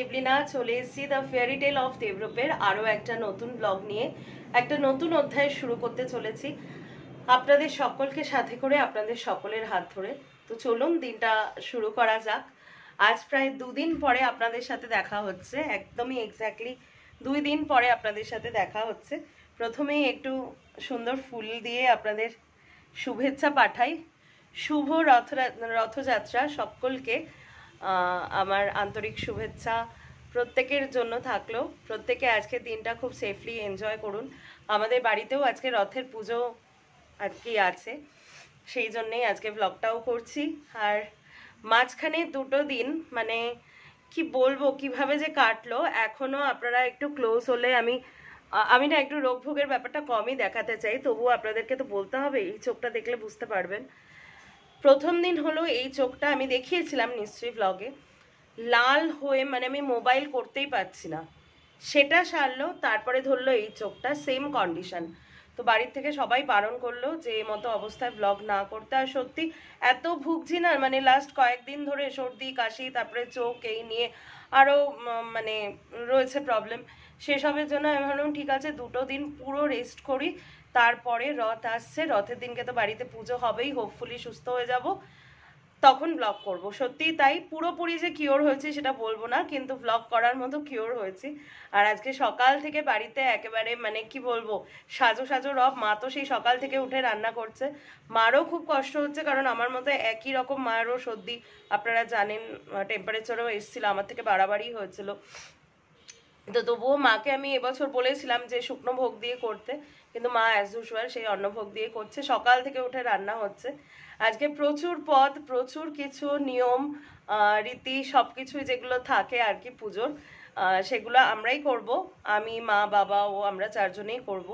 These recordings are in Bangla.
দেবলীনা চলে এসেছি দ্য ফেয়ারি টেল অফ দেবরূপের আরও একটা নতুন ব্লগ নিয়ে একটা নতুন অধ্যায় শুরু করতে চলেছি আপনাদের সকলকে সাথে করে আপনাদের সকলের হাত ধরে। তো চলুন দিনটা শুরু করা যাক। আজ প্রায় 2 দিন পরে আপনাদের সাথে দেখা হচ্ছে, একদমই এক্স্যাক্টলি 2 দিন পরে আপনাদের সাথে দেখা হচ্ছে। প্রথমেই একটু সুন্দর ফুল দিয়ে আপনাদের শুভেচ্ছা পাঠাই। শুভ রথযাত্রা সকলকে আমার আন্তরিক শুভেচ্ছা প্রত্যেকের জন্য থাকলো। প্রত্যেকে আজকের দিনটা খুব সেফলি এনজয় করুন। আমাদের বাড়িতেও আজকে রথের পুজো আর কি আছে, সেই জন্যেই আজকে ব্লগটাও করছি। আর মাঝখানে 2টো দিন মানে কি বলবো কিভাবে যে কাটলো, এখনো আপনারা একটু ক্লোজ হলে আমি না একটু রোগ ভোগের ব্যাপারটা কমই দেখাতে চাই, তবুও আপনাদেরকে তো বলতে হবে, এই চোখটা দেখলে বুঝতে পারবেন। প্রথম দিন হলো এই চোখটা আমি দেখিয়েছিলাম নিশ্চয়ই ব্লগে, লাল হয়ে মানে আমি মোবাইল করতেই পারছি না, সেটা সারলো। তারপরে ধরলো এই চোখটা সেম কন্ডিশন। তো বাড়ির থেকে সবাই বারণ করলো যে এই মতো অবস্থায় ব্লগ না করতে। আর সত্যি এত ভুগছি না, মানে লাস্ট কয়েকদিন ধরে সর্দি কাশি তারপরে চোখ এই নিয়ে আরও মানে রয়েছে প্রবলেম। সেসবের জন্য আমি ভাবলাম ঠিক আছে 2টো দিন পুরো রেস্ট করি, তারপরে রথ আসছে, রথের দিনকে তো বাড়িতে পুজো হবেই, হোপফুলি সুস্থ হয়ে যাব, তখন ব্লগ করব। সত্যি তাই, পুরোপুরি যে কিওর হয়েছে সেটা বলবো না, কিন্তু ব্লগ করার মতো কিওর হয়েছি। আর আজকে সকাল থেকে বাড়িতে একেবারে মানে কি বলবো সাজো সাজো রব। মা তো সেই সকাল থেকে উঠে রান্না করছে, মারও খুব কষ্ট হচ্ছে, কারণ আমার মতো একই রকম মারও সর্দি, আপনারা জানেন টেম্পারেচারও এসেছিল, আমার থেকে বাড়াবাড়ি হয়েছিল। তো তবুও মাকে আমি এবছর বলেছিলাম যে শুকনো ভোগ দিয়ে করতে, কিন্তু মা অ্যাজ ইউজুয়াল সেই অন্নভোগ দিয়ে করছে। সকাল থেকে উঠে রান্না হচ্ছে। আজকে প্রচুর পদ, প্রচুর কিছু নিয়ম রীতি সব কিছুই যেগুলো থাকে আর কি পুজোর, সেগুলো আমরাই করব। আমি, মা, বাবা ও আমরা 4 জনেই করব।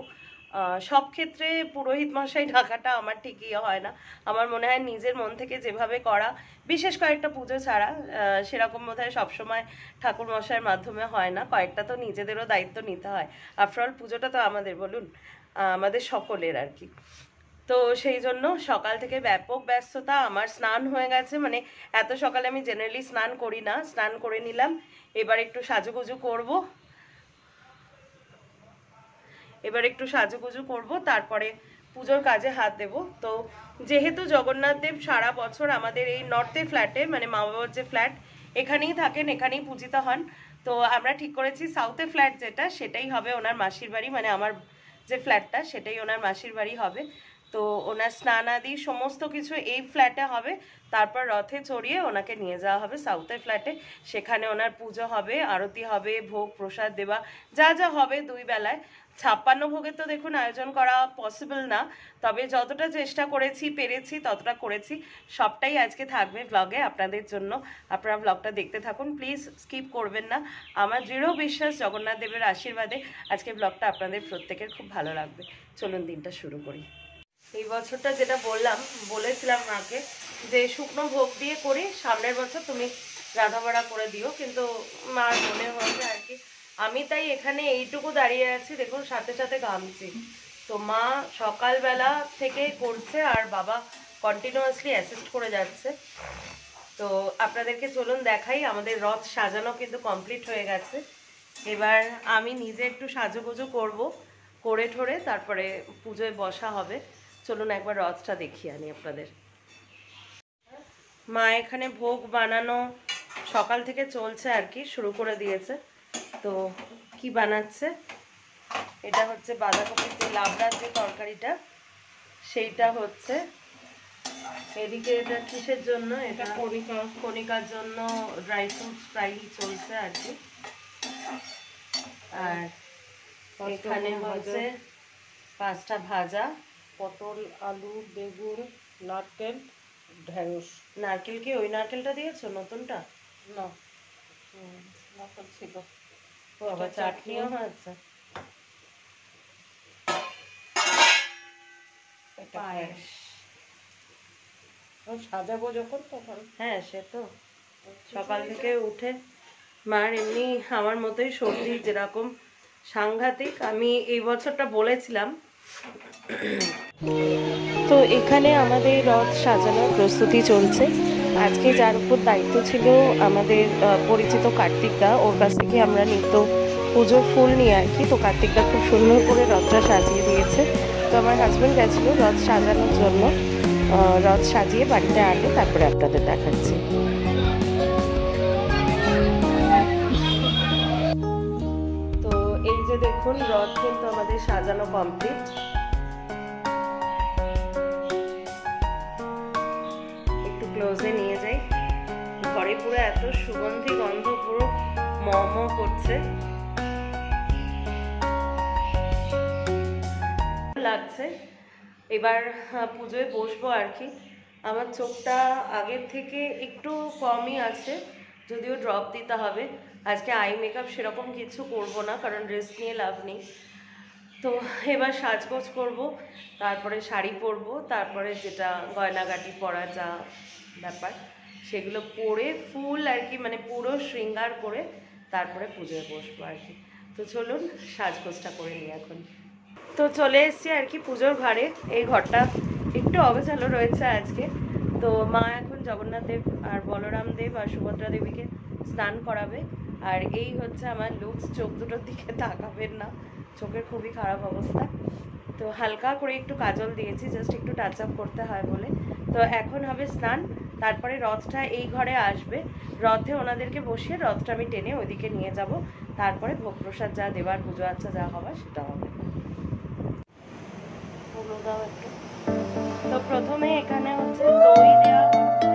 সব ক্ষেত্রে পুরোহিত মশাই ডাকাটা আমার ঠিকই হয় না। আমার মনে হয় নিজের মন থেকে যেভাবে করা, বিশেষ কয়েকটা পুজো ছাড়া, সেরকম বোধ হয় সবসময় ঠাকুর মশাইয়ের মাধ্যমে হয় না। কয়েকটা তো নিজেদেরও দায়িত্ব নিতে হয়। আফটারঅল পুজোটা তো আমাদের, বলুন, আমাদের সকলের আর কি। তো সেই জন্য সকাল থেকে ব্যাপক ব্যস্ততা। আমার স্নান হয়ে গেছে, মানে এত সকালে আমি জেনারেলি স্নান করি না, স্নান করে নিলাম। এবার একটু সাজুগুজু করব, তারপরে পুজোর কাজে হাত দেব। তো যেহেতু জগন্নাথ দেব সারা বছর আমাদের এই নর্থের ফ্ল্যাটে, মানে মা বাবার যে ফ্ল্যাট এখানেই থাকেন, এখানেই পূজিত হন। তো আমরা ঠিক করেছি সাউথে ফ্ল্যাট যেটা সেটাই হবে ওনার মাসির বাড়ি, মানে আমার যে ফ্ল্যাটটা সেটাই ওনার মাসির বাড়ি হবে। তো ওনার স্নান আদি সমস্ত কিছু এই ফ্ল্যাটে হবে, তারপর রথে চড়িয়ে ওনাকে নিয়ে যাওয়া হবে সাউথের ফ্ল্যাটে। সেখানে ওনার পুজো হবে, আরতি হবে, ভোগ প্রসাদ দেওয়া যা যা হবে 2 বেলায়। 56 ভোগের তো দেখুন আয়োজন করা পসিবল না, তবে যতটা চেষ্টা করেছি পেরেছি ততটা করেছি। সবটাই আজকে থাকবে ব্লগে আপনাদের জন্য। আপনারা ব্লগটা দেখতে থাকুন, প্লিজ স্কিপ করবেন না। আমার দৃঢ় বিশ্বাস জগন্নাথ দেবের আশীর্বাদে আজকে ব্লগটা আপনাদের প্রত্যেকের খুব ভালো লাগবে। চলুন দিনটা শুরু করি। এই বছরটা যেটা বলেছিলাম মাকে যে শুকনো ভোগ দিয়ে করি, সামনের বছর তুমি রাধাবাড়া করে দিও, কিন্তু মার মনে হয়েছে আর কি। আমি তাই এখানে এইটুকু দাঁড়িয়ে আছি, দেখুন সাথে সাথে ঘামছি। তো মা সকালবেলা থেকে করছে আর বাবা কন্টিনিউয়াসলি অ্যাসিস্ট করে যাচ্ছে। তো আপনাদেরকে চলুন দেখাই, আমাদের রথ সাজানো কিন্তু কমপ্লিট হয়ে গেছে। এবার আমি নিজে একটু সাজুগুজু করব, করে ঠোরে তারপরে পুজোয় বসা হবে। চলুন একবার রথটা দেখিয়ে আনি আপনাদের। মা এখানে ভোগ বানানো সকাল থেকে চলছে আর কি, শুরু করে দিয়েছে। তো কি বানাচ্ছে, এটা হচ্ছে বাঁধাকপির যে লাবড়ার যে তরকারিটা সেইটা হচ্ছে। এদিকে এটা কিসের জন্য, এটা কণিকার জন্য ড্রাই ফ্রুটস ফ্রাই চলছে আর কি। আর এখানে হচ্ছে 5টা ভাজা, পটল, আলু, বেগুন, নারকেল, ঢেঁড়স। নারকেল কি ওই নারকেলটা দিয়েছো নতুনটা? না, নারকেল ছিল। ও আবার চাটনিও হয়েছে। পায়েস সাজাবো যখন তখন। হ্যাঁ সে তো সকাল থেকে উঠে মার এমনি আমার মতোই সর্দি যেরকম সাংঘাতিক। আমি এই বছরটা বলেছিলাম। তো এখানে আমাদের রথ সাজানোর প্রস্তুতি চলছে। আজকে যার উপর দায়িত্ব ছিল আমাদের পরিচিত কার্তিক দা, ওর কাছ থেকে আমরা নিত্য পুজোর ফুল নিয়ে আর কি। তো কার্তিক দা খুব সুন্দর করে রথটা সাজিয়ে দিয়েছে। তো আমার হাজব্যান্ড গেছিলো রথ সাজানোর জন্য, রথ সাজিয়ে বাড়িতে আনলে তারপরে আপনাদের দেখাচ্ছি। তো এই যে দেখুন রথ কিন্তু আমাদের সাজানো কমপ্লিট। একটু ক্লোজে নিয়ে যাই, ঘরে পুরো এত সুগন্ধি গন্ধ, পুরো মম করছে লাগছে। এবার পুজোয় বসবো আর কি। আমার চোখটা আগের থেকে একটু কমই আছে, যদিও ড্রপ দিতে হবে। আজকে আই মেকআপ সেরকম কিছু করব না, কারণ রেস্ট নিয়ে লাভ নেই। তো এবার সাজগোজ করব, তারপরে শাড়ি পরবো, তারপরে যেটা গয়নাগাটি পরা যা ব্যাপার সেগুলো পরে ফুল আর কি, মানে পুরো শৃঙ্গার করে তারপরে পুজোয় বসবো আর কি। তো চলুন সাজগোজটা করে নিই এখন। তো চলে এসছি আর কি পুজোর ঘরে। এই ঘরটা একটু অগোছালো রয়েছে আজকে। তো মা এখন জগন্নাথ দেব আর বলরাম দেব আর সুভদ্রা দেবীকে স্নান করাবে। আর এই হচ্ছে আমার লুকস। চোখ দুটোর দিকে তাকাবেন না, চোখের খুবই খারাপ অবস্থা। তো হালকা করে একটু কাজল দিয়েছি, জাস্ট একটু টাচ আপ করতে হয় বলে। তো এখন হবে স্নান, তারপরে রথটা এই ঘরে আসবে। রথে ওনাদেরকে বসিয়ে রথটা আমি টেনে ওইদিকে নিয়ে যাব, তারপরে ভোগ প্রসাদ যা দেবার, পুজো আচ্ছা যা হবার সেটা হবে। তো প্রথমে এখানে হচ্ছে দই দেওয়া হচ্ছে।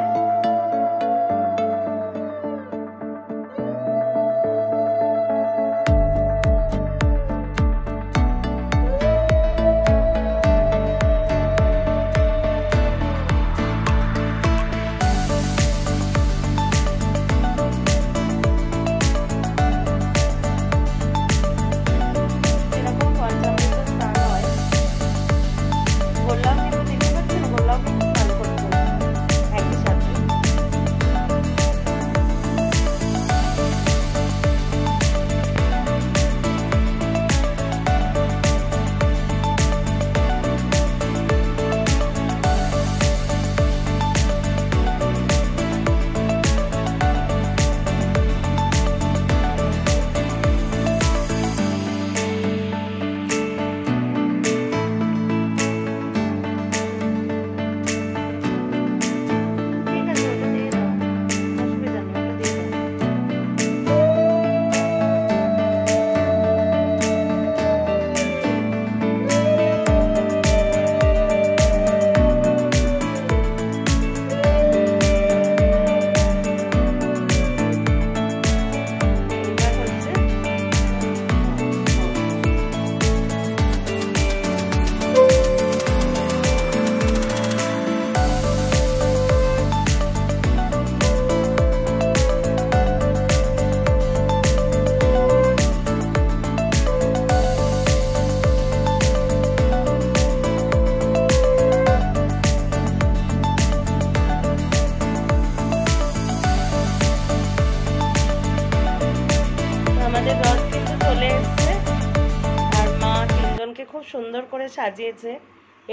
খুব সুন্দর করে সাজিয়েছে।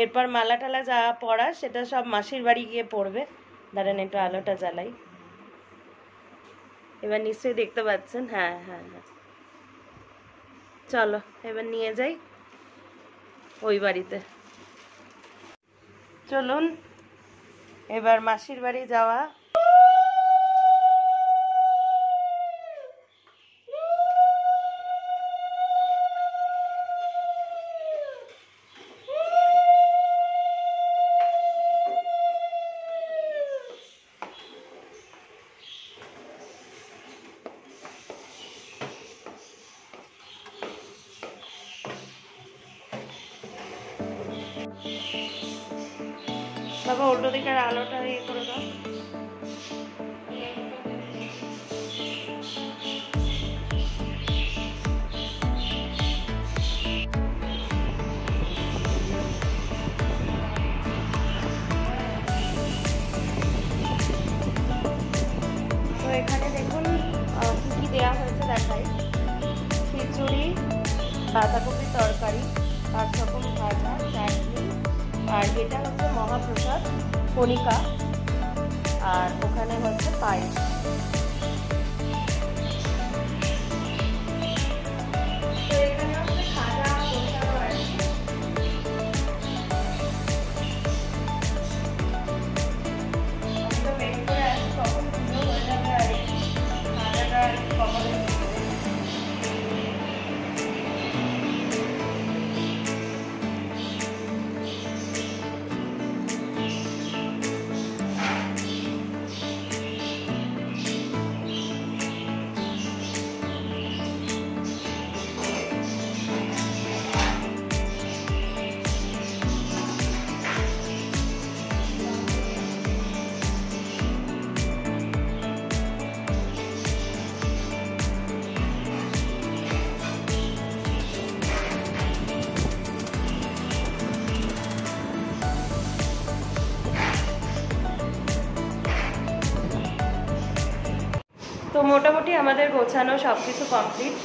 এরপর মালা টালা যা পড়া সেটা সব মাসির বাড়ি গিয়ে পড়বে। দাঁড়ান একটু আলোটা জ্বালাই, এবার নিশ্চয়ই দেখতে পাচ্ছেন। হ্যাঁ হ্যাঁ হ্যাঁ, চলো এবার নিয়ে যাই ওই বাড়িতে। চলুন এবার মাসির বাড়ি যাওয়া। বাবা উল্টো দিকের আলোটা ইয়ে করে দাও। তো এখানে দেখুন কি কি দেওয়া হয়েছে দেখাই। খিচুড়ি, বাঁধাকপির তরকারি, 5 রকম ভাজা, চাটনি, আর এটা হচ্ছে মহাপ্রসাদ কণিকা। আর ওখানে হচ্ছে পায়েস। তো মোটামুটি আমাদের গোছানো সব কিছু কমপ্লিট।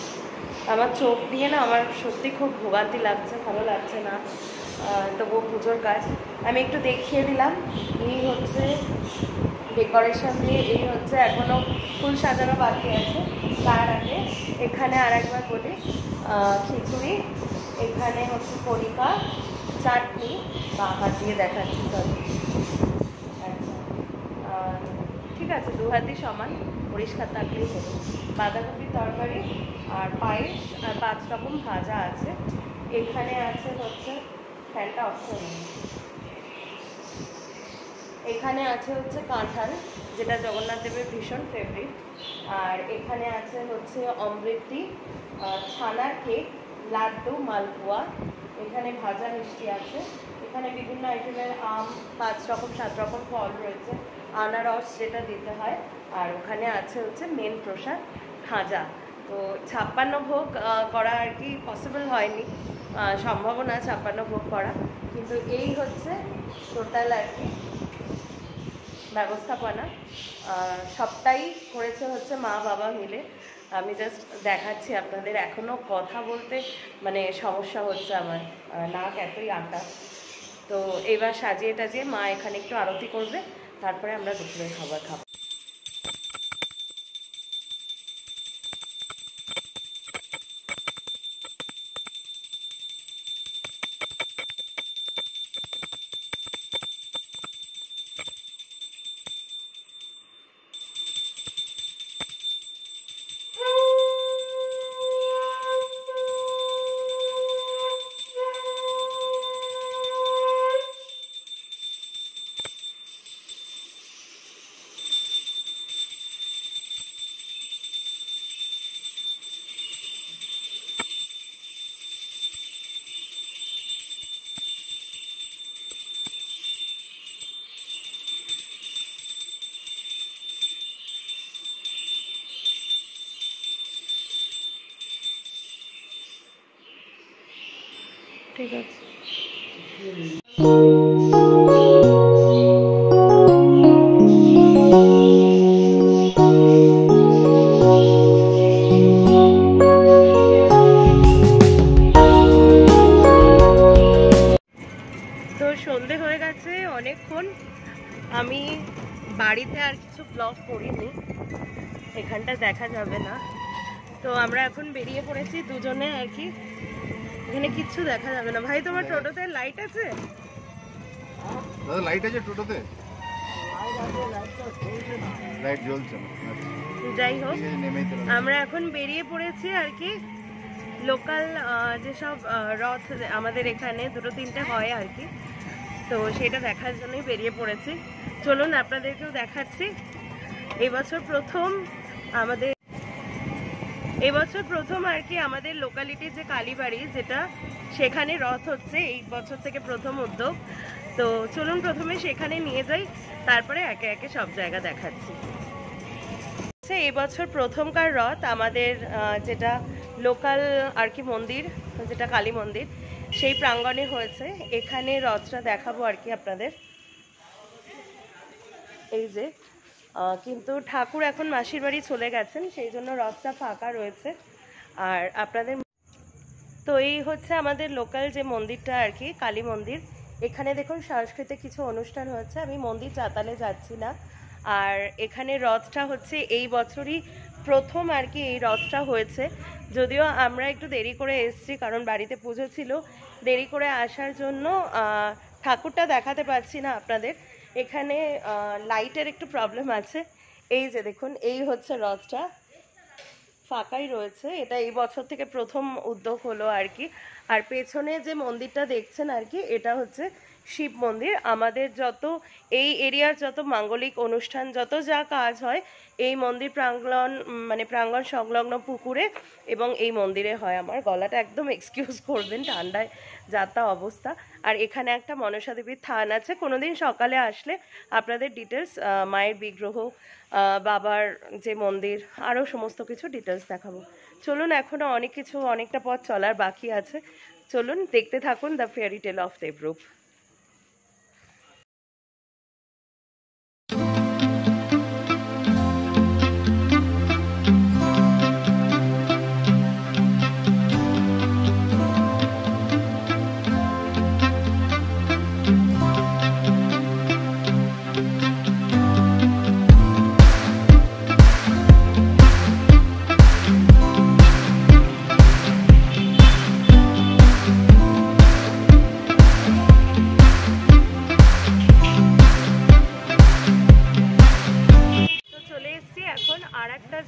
আমার চোখ দিয়ে না আমার সত্যি খুব ভোগান্তি লাগছে, ভালো লাগছে না। তবুও পুজোর কাজ আমি একটু দেখিয়ে দিলাম। এই হচ্ছে ডেকোরেশন দিয়ে, এই হচ্ছে এখনও ফুল সাজানো বাকি আছে। তার আগে এখানে আর একবার বলি, খিচুড়ি, এখানে হচ্ছে কণিকা, চাটনি, বা হাত দিয়ে দেখাচ্ছি সরি। আচ্ছা, ঠিক আছে, দু হাতই সমান, পরিষ্কার থাকলেই হলো। বাঁধাকপির তরকারি আর পায়েস আর 5 রকম ভাজা আছে। এখানে আছে হচ্ছে ফ্যানটা অফ করে, এখানে আছে হচ্ছে কাঁঠাল, যেটা জগন্নাথ দেবের ভীষণ ফেভারিট। আর এখানে আছে হচ্ছে অমৃতি, ছানার কেক, লাড্ডু, মালপোয়া, এখানে ভাজা মিষ্টি আছে। এখানে বিভিন্ন আইটেমের আম, 5 রকম 7 রকম ফল রয়েছে, আনারস যেটা দিতে হয়। আর ওখানে আছে হচ্ছে মেন প্রসাদ খাজা। তো 56 ভোগ করা আর কি পসিবল হয়নি, সম্ভাবনা 56 ভোগ করা, কিন্তু এই হচ্ছে টোটাল আর কি ব্যবস্থাপনা। সবটাই করেছে হচ্ছে মা বাবা মিলে। আমি জাস্ট দেখাচ্ছি আপনাদের, এখনও কথা বলতে মানে সমস্যা হচ্ছে আমার, নাক এতই আটা। তো এবার সাজিয়ে টাজিয়ে মা এখানে একটু আরতি করবে, তারপরে আমরা দুপুরের খাবার খাবো। ঠিক আছে। তো সন্ধে হয়ে গেছে অনেকক্ষণ, আমি বাড়িতে আর কিছু ব্লগ করিনি, এখানটা দেখা যাবে না। তো আমরা এখন বেরিয়ে পড়েছি দুজনে আর কি, এখানে কিচ্ছু দেখা যাবে না। ভাই তোমার টোটোতে লাইট আছে? দাদা লাইট আছে টোটোতে? লাইট জ্বলছে না। যাই হোক, আমরা এখন বেরিয়ে পড়েছি আর কি। লোকাল যেসব রথ আমাদের এখানে 2-3টে হয় আর কি, তো সেটা দেখার জন্যই বেরিয়ে পড়েছি। চলুন আপনাদেরকেও দেখাচ্ছি। এবছর প্রথম আর কি আমাদের লোকালিটির যে কালীবাড়ি যেটা, সেখানে রথ হচ্ছে, এই বছর থেকে প্রথম উদ্যোগ। তো চলুন প্রথমে সেখানে নিয়ে যাই, তারপরে একে একে সব জায়গা দেখাচ্ছি। এবছর প্রথমকার রথ আমাদের যেটা লোকাল আর কি মন্দির, যেটা কালী মন্দির, সেই প্রাঙ্গণে হয়েছে। এখানে রথটা দেখাবো আর কি আপনাদের। এই যে কিন্তু ঠাকুর এখন মাসির বাড়ি চলে গেছেন, সেই জন্য রথটা ফাঁকা রয়েছে। আর আপনাদের তো এই হচ্ছে আমাদের লোকাল যে মন্দিরটা আর কি, কালী মন্দির। এখানে দেখুন সাংস্কৃতিক কিছু অনুষ্ঠান হচ্ছে। আমি মন্দির চাতালে যাচ্ছি না, আর এখানে রথটা হচ্ছে এই বছরই প্রথম আর কি এই রথটা হয়েছে। যদিও আমরা একটু দেরি করে এসেছি, কারণ বাড়িতে পুজো ছিল, দেরি করে আসার জন্য ঠাকুরটা দেখাতে পারছি না আপনাদের। এখানে লাইটের একটু প্রবলেম আছে। এই যে দেখুন, এই হচ্ছে রথটা, ফাঁকাই রয়েছে। এটা এই বছর থেকে প্রথম উদ্যোগ হলো আর কি। আর পেছনে যে মন্দিরটা দেখছেন আর কি, এটা হচ্ছে শিব মন্দির। আমাদের যত এই এরিয়ার যত মাঙ্গলিক অনুষ্ঠান, যত যা কাজ হয়, এই মন্দির প্রাঙ্গণ মানে প্রাঙ্গণ সংলগ্ন পুকুরে এবং এই মন্দিরে হয়। আমার গলাটা একদম এক্সকিউজ করবেন, ঠান্ডায় যাতা অবস্থা। আর এখানে একটা মনসা দেবীর থান আছে। কোনোদিন সকালে আসলে আপনাদের ডিটেলস, মায়ের বিগ্রহ, বাবার যে মন্দির, আরও সমস্ত কিছু ডিটেলস দেখাবো। চলুন, এখনও অনেক কিছু, অনেকটা পথ চলার বাকি আছে। চলুন দেখতে থাকুন the fairy tale of Debrup.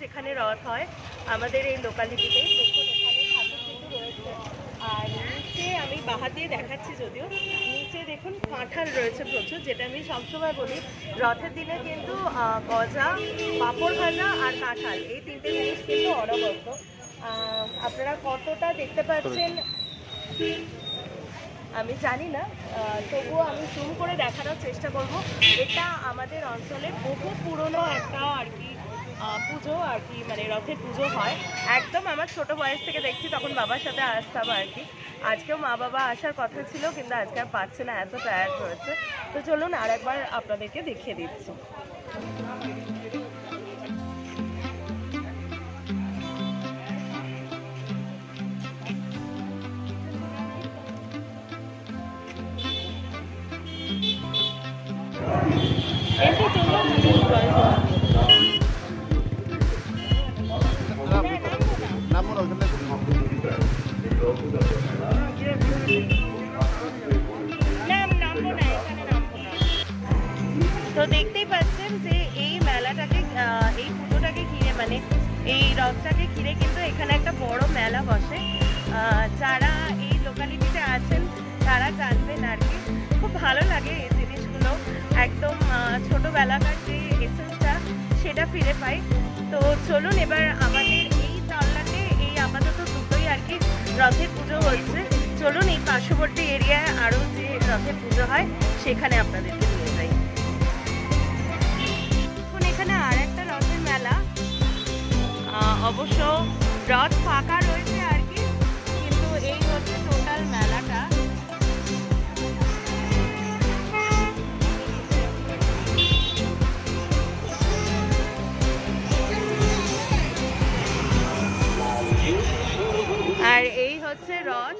যেখানে রথ হয় আমাদের এই লোকালিটিতে, দেখুন এখানে ঠাকুর কিন্তু রয়েছে। আর নিচে আমি বাহাত দিয়ে দেখাচ্ছি, যদিও নিচে দেখুন কাঁঠাল রয়েছে প্রচুর, যেটা আমি সবসময় বলি রথের দিনে কিন্তু গজা, পাঁপড় ভাজা আর কাঁঠাল, এই তিনটে জিনিস কিন্তু অনবদ্য। আপনারা কতটা দেখতে পাচ্ছেন আমি জানি না, তবুও আমি জুম করে দেখানোর চেষ্টা করব। এটা আমাদের অঞ্চলে বহু পুরনো একটা আর কি পুজো আর কি, মানে রথের পুজো হয়। একদম আমার ছোট বয়স থেকে দেখছি, তখন বাবার সাথে আসতাম আর কি। আজকেও মা বাবা আসার কথা ছিল, কিন্তু আজকে আর পাচ্ছে না, এত টায়ার্ড হয়েছে। তো চলুন আর একবার আপনাদেরকে দেখিয়ে দিচ্ছি। তো দেখতেই পাচ্ছেন যে এই মেলাটাকে, এই পুজোটাকে ঘিরে, মানে এই রথটাকে ঘিরে কিন্তু এখানে একটা বড় মেলা বসে। যারা এই লোকালিটিতে আছেন তারা জানবেন আর কি। খুব ভালো লাগে এই জিনিসগুলো, একদম ছোটোবেলাকার যে এসেন্সটা সেটা ফিরে পাই। তো চলুন এবার আমাদের এই তল্লাটে এই আপাতত দুটোই আর কি রথের পুজো হচ্ছে। চলুন এই পার্শ্ববর্তী এরিয়ায় আরও যে রথের পুজো হয় সেখানে আপনাদেরকে নিয়ে যাই। এখন এখানে আর একটা রথের মেলা, অবশ্য রথ ফাঁকা রয়েছে আর কি, কিন্তু এই হচ্ছে টোটাল মেলাটা। আর এই হচ্ছে রথ।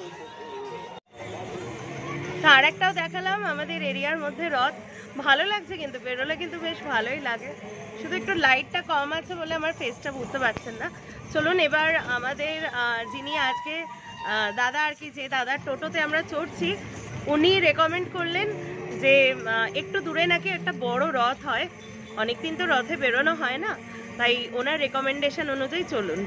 আর একটাও দেখালাম আমাদের এরিয়ার মধ্যে রথ। ভালো লাগছে, কিন্তু বেরোলে কিন্তু বেশ ভালোই লাগে, শুধু একটু লাইটটা কম আছে বলে আমার ফেসটা বুঝতে পারছেন না। চলুন এবার আমাদের যিনি আজকে দাদা আর কি, যে দাদার টোটোতে আমরা চড়ছি, উনি রেকমেন্ড করলেন যে একটু দূরে নাকি একটা বড় রথ হয়। অনেকদিন তো রথে বেরোনো হয় না, তাই ওনার রেকমেন্ডেশন অনুযায়ী চলুন।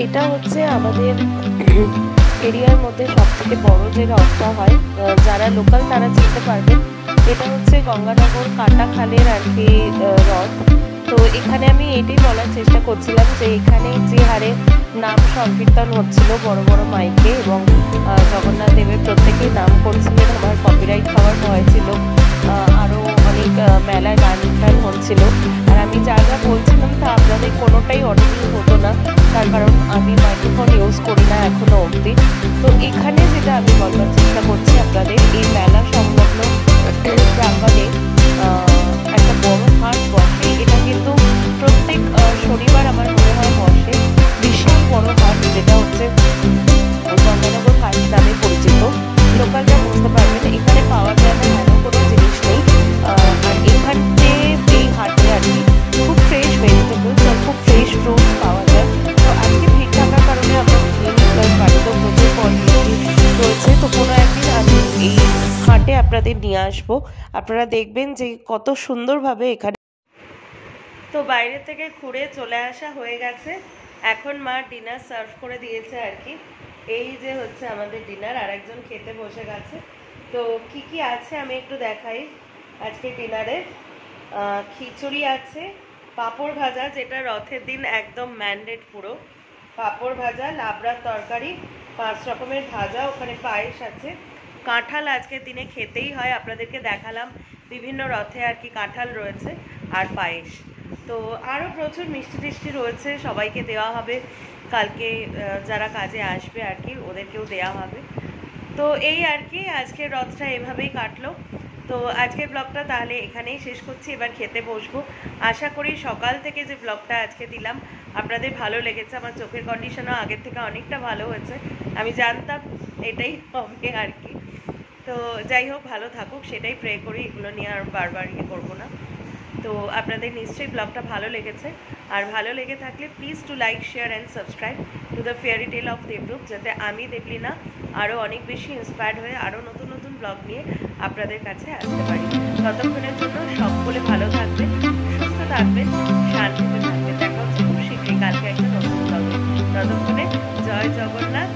এটা হচ্ছে আমাদের এরিয়ার মধ্যে সবথেকে বড় যে রথটা হয়, যারা লোকাল তারা চিনতে পারবেন। এটা হচ্ছে গঙ্গানগর কাটাখালের আর কি রথ। তো এখানে আমি এটাই বলার চেষ্টা করছিলাম যে এখানে যে হারে নাম সংকীর্তন হচ্ছিল বড় বড় মাইকে, এবং জগন্নাথ দেবের প্রত্যেকেই নাম করছিলেন। আমার কপিরাইট খাওয়ার ভয় ছিল, আরও অনেক মেলায় গান টান হচ্ছিল। আর আমি যা যা বলছিলাম তা আপনাদের কোনোটাই অডিও হতো না, তার কারণ আমি মাইক্রোফোন ইউজ করি না এখনো অবধি। তো এখানে যেটা আমি বলবার চেষ্টা করছি আপনাদের, এই মেলা সংলগ্ন প্রাঙ্গণে একটা বড় হাট বসে। এটা কিন্তু প্রত্যেক শনিবার আমার মনে হয় বসে। বিশাল বড় হাট, যেটা হচ্ছে গঙ্গানগর হাট নামে পরিচিত। লোকালরা বুঝতে পারবেন এখানে পাওয়া যায় না এমন কোনো জিনিস নেই। আর এখানে এই হাটে আর কি খুব ফ্রেশ ভেজিটেবলস আর খুব ফ্রেশ ফ্রুট পাওয়া যায়। তো আজকে ভিড় থাকার কারণে আমরা কিনি, প্লাস বাড়িতেও প্রচুর কোয়ান্টিটি রয়েছে। তো কোনো একদিন আমি এই হাটে আপনাদের নিয়ে আসবো, আপনারা দেখবেন যে কত সুন্দরভাবে এখানে। তো বাইরে থেকে ঘুরে চলে আসা হয়ে গেছে, এখন মা ডিনার সার্ভ করে দিয়েছে আর কি। এই যে হচ্ছে আমাদের ডিনার, আর একজন খেতে বসে গেছে। তো কি কি আছে আমি একটু দেখাই। আজকে ডিনারে খিচুড়ি আছে, পাঁপড় ভাজা, যেটা রথের দিন একদম ম্যান্ডেট পুরো। পাঁপড় ভাজা, লাবড়ার তরকারি, 5 রকমের ভাজা, ওখানে পায়েস আছে। কাঁঠাল আজকের দিনে খেতেই হয়, আপনাদেরকে দেখালাম বিভিন্ন রথে আর কি কাঁঠাল রয়েছে, আর পায়েস। তো আরও প্রচুর মিষ্টি টিষ্টি রয়েছে, সবাইকে দেওয়া হবে। কালকে যারা কাজে আসবে আর কি ওদেরকেও দেওয়া হবে। তো এই আর কি আজকের রথটা এভাবেই কাটলো। তো আজকের ব্লগটা তাহলে এখানেই শেষ করছি, এবার খেতে বসবো। আশা করি সকাল থেকে যে ব্লগটা আজকে দিলাম আপনাদের ভালো লেগেছে। আমার চোখের কন্ডিশনও আগের থেকে অনেকটা ভালো হয়েছে, আমি জানতাম এটাই হবে আর কি। তো যাই হোক, ভালো থাকুক সেটাই প্রে করি, এগুলো নিয়ে আর বারবার ইয়ে করবো না। তো আপনাদের নিশ্চয়ই ব্লগটা ভালো লেগেছে, আর ভালো লেগে থাকলে please to like, share and subscribe to the fairy tale of Debrup, যাতে আমি দেবলীনা আরও অনেক বেশি ইন্সপায়ার্ড হয়ে আরও নতুন নতুন ব্লগ নিয়ে আপনাদের কাছে আসতে পারি। ততক্ষণের জন্য সকলে ভালো থাকবেন, সুস্থ থাকবেন, শান্তিতে থাকবেন। দেখা হচ্ছে খুব শীঘ্রই কালকে একটা নতুন ব্লগে। ততক্ষণে জয় জগন্নাথ।